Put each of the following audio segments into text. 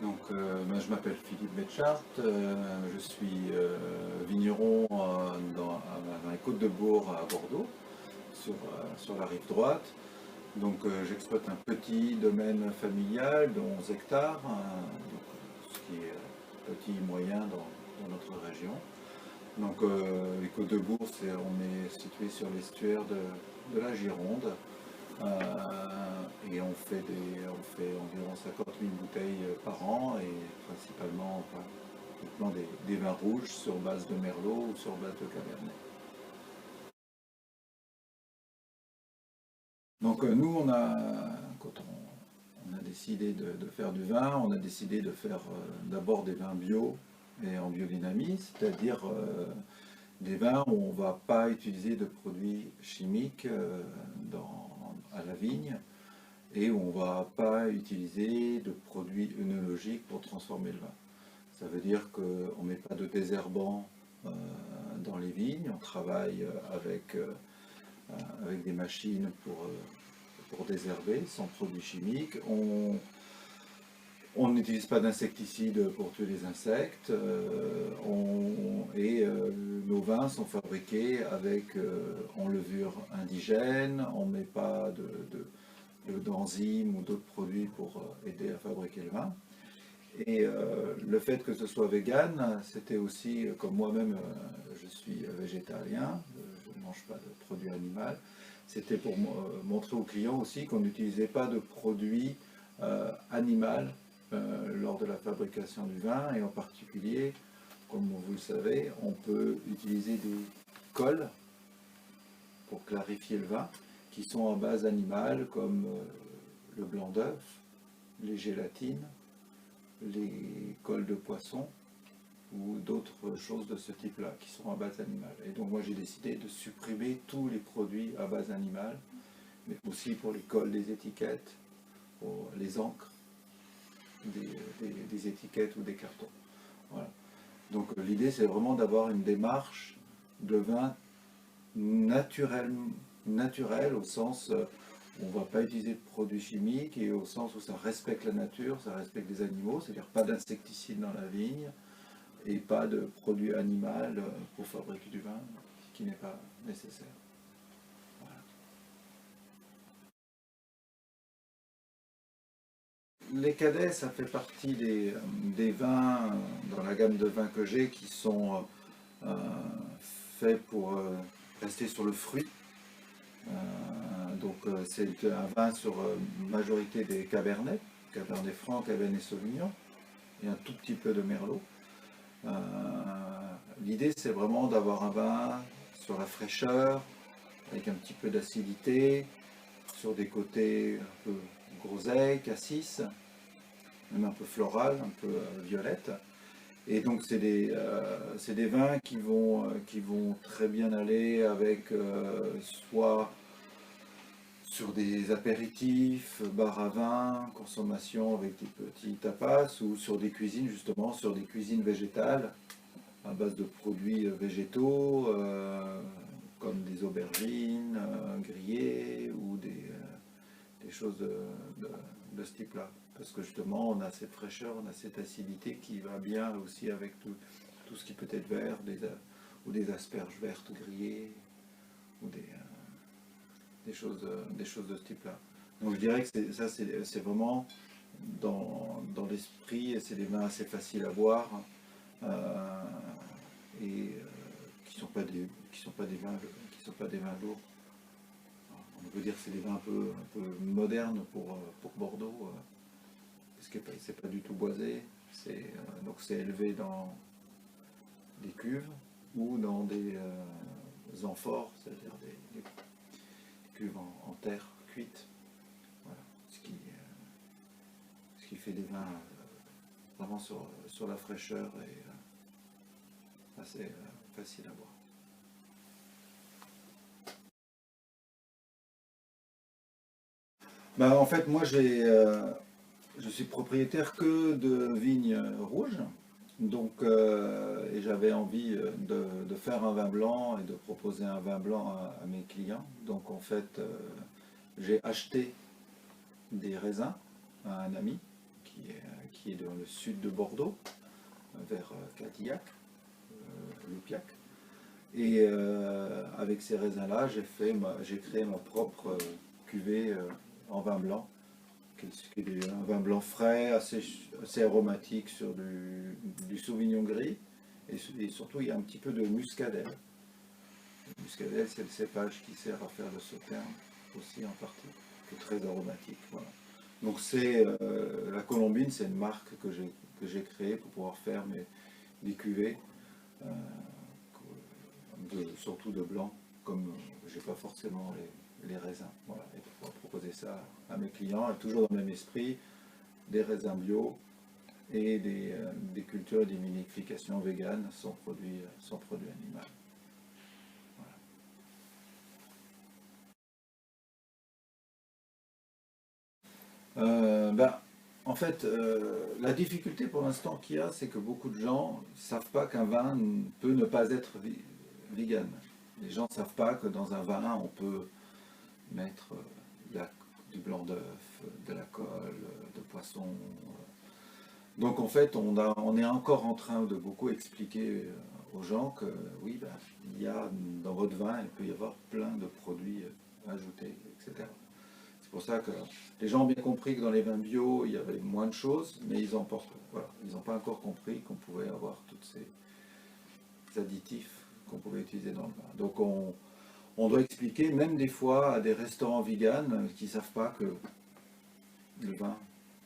Je m'appelle Philippe Betchart, je suis vigneron dans les Côtes de Bourg à Bordeaux, sur la rive droite. J'exploite un petit domaine familial de 11 hectares, ce qui est petit moyen dans notre région. Les Côtes de Bourg, on est situé sur l'estuaire de la Gironde. Et on fait environ 50 000 bouteilles par an et uniquement des vins rouges sur base de Merlot ou sur base de Cabernet. Nous, quand on a décidé de faire du vin, on a décidé de faire d'abord des vins bio et en biodynamie, c'est-à-dire des vins où on ne va pas utiliser de produits chimiques à la vigne et où on ne va pas utiliser de produits œnologiques pour transformer le vin. Ça veut dire qu'on ne met pas de désherbant dans les vignes, on travaille avec des machines pour désherber sans produits chimiques. On n'utilise pas d'insecticides pour tuer les insectes nos vins sont fabriqués en levure indigène, on ne met pas d'enzymes ou d'autres produits pour aider à fabriquer le vin. Le fait que ce soit vegan, c'était aussi, comme moi-même je suis végétarien, je ne mange pas de produits animaux, c'était pour montrer aux clients aussi qu'on n'utilisait pas de produits animaux lors de la fabrication du vin, et en particulier, comme vous le savez, on peut utiliser des cols pour clarifier le vin, qui sont à base animale, comme le blanc d'œuf, les gélatines, les cols de poisson ou d'autres choses de ce type-là qui sont à base animale. Et donc moi j'ai décidé de supprimer tous les produits à base animale, mais aussi pour les cols des étiquettes, pour les encres des étiquettes ou des cartons. Voilà. Donc l'idée c'est vraiment d'avoir une démarche de vin naturel au sens où on ne va pas utiliser de produits chimiques et au sens où ça respecte la nature, ça respecte les animaux, c'est-à-dire pas d'insecticides dans la vigne et pas de produits animaux pour fabriquer du vin qui n'est pas nécessaire. Voilà. Les cadets, ça fait partie des vins dans la gamme de vins que j'ai qui sont faits pour rester sur le fruit. C'est un vin sur majorité des Cabernet, Cabernet Franc, Cabernet Sauvignon, et un tout petit peu de Merlot. L'idée c'est vraiment d'avoir un vin sur la fraîcheur, avec un petit peu d'acidité, sur des côtés un peu groseille, cassis, même un peu floral, un peu violette. Et donc c'est des vins qui vont très bien aller avec soit sur des apéritifs, bar à vin, consommation avec des petits tapas, ou sur des cuisines, justement, sur des cuisines végétales, à base de produits végétaux, comme des aubergines grillées, ou des choses de ce type-là. Parce que justement, on a cette fraîcheur, on a cette acidité qui va bien aussi avec tout ce qui peut être vert, ou des asperges vertes grillées, ou des choses de ce type-là. Donc je dirais que c'est vraiment dans l'esprit, et c'est des vins assez faciles à boire euh, et qui sont pas des vins lourds. On peut dire que c'est des vins un peu modernes pour Bordeaux, parce que c'est pas du tout boisé. Donc c'est élevé dans des cuves ou dans des amphores, c'est-à-dire des cuves en terre cuite. Voilà. Ce qui fait des vins vraiment sur la fraîcheur et assez facile à boire. En fait, moi, je suis propriétaire que de vignes rouges. Et j'avais envie de faire un vin blanc et de proposer un vin blanc à mes clients. Donc, en fait, j'ai acheté des raisins à un ami qui est dans le sud de Bordeaux, vers Cadillac, Loupiac. Et avec ces raisins-là, j'ai créé ma propre cuvée en vin blanc, qui est un vin blanc frais, assez aromatique sur du Sauvignon gris. Et surtout, il y a un petit peu de muscadelle. Le muscadelle, c'est le cépage qui sert à faire le sauterne aussi en partie, qui est très aromatique. Voilà. Donc la Colombine, c'est une marque que j'ai créée pour pouvoir faire des cuvées, surtout de blanc, comme j'ai pas forcément les raisins. Voilà. Et pour pouvoir proposer ça à mes clients, et toujours dans le même esprit, des raisins bio et des cultures et des minifications véganes sans produit animal. Ben, en fait, la difficulté pour l'instant qu'il y a, c'est que beaucoup de gens ne savent pas qu'un vin peut ne pas être vegan. Les gens ne savent pas que dans un vin, on peut mettre du blanc d'œuf, de la colle, de poisson. Donc en fait, on est encore en train de beaucoup expliquer aux gens que oui, ben, il y a dans votre vin, il peut y avoir plein de produits ajoutés, etc. C'est pour ça que les gens ont bien compris que dans les vins bio, il y avait moins de choses, mais ils n'ont pas encore compris qu'on pouvait avoir tous ces additifs qu'on pouvait utiliser dans le vin. Donc on doit expliquer, même des fois à des restaurants véganes qui ne savent pas que le vin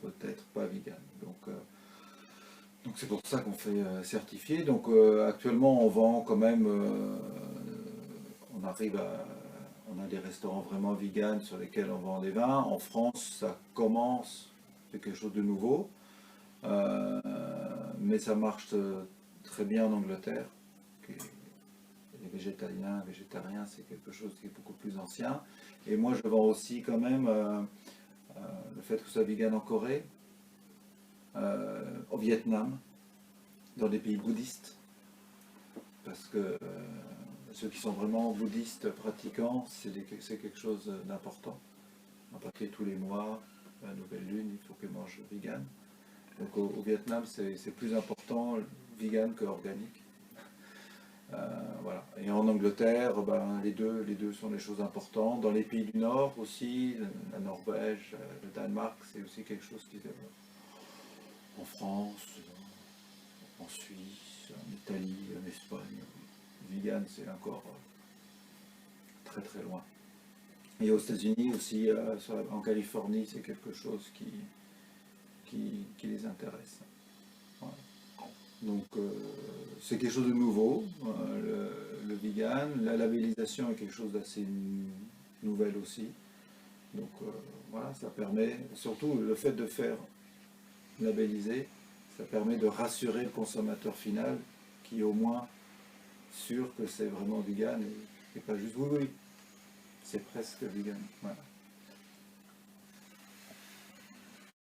peut être pas vegan. Donc c'est pour ça qu'on fait certifier. Donc actuellement on vend quand même, on a des restaurants vraiment vegan sur lesquels on vend des vins. En France ça commence, c'est quelque chose de nouveau, mais ça marche très bien en Angleterre. Les végétariens c'est quelque chose qui est beaucoup plus ancien. Et moi je vends aussi quand même le fait que ce soit vegan en Corée, au Vietnam, dans des pays bouddhistes, parce que ceux qui sont vraiment bouddhistes pratiquants, c'est quelque chose d'important. À partir de tous les mois, la nouvelle lune, il faut qu'ils mangent vegan. Donc au Vietnam, c'est plus important vegan que organique. Voilà. Et en Angleterre, ben, les deux sont des choses importantes. Dans les pays du Nord aussi, la Norvège, le Danemark, c'est aussi quelque chose qui se développe. En France, en Suisse, en Italie, en Espagne, vegan c'est encore très très loin. Et aux États-Unis aussi, en Californie, c'est quelque chose qui les intéresse. Voilà. Donc c'est quelque chose de nouveau, le vegan. La labellisation est quelque chose d'assez nouvelle aussi. Donc voilà, ça permet, surtout le fait de faire labelliser, ça permet de rassurer le consommateur final qui est au moins sûr que c'est vraiment vegan et pas juste oui, c'est presque vegan. Voilà.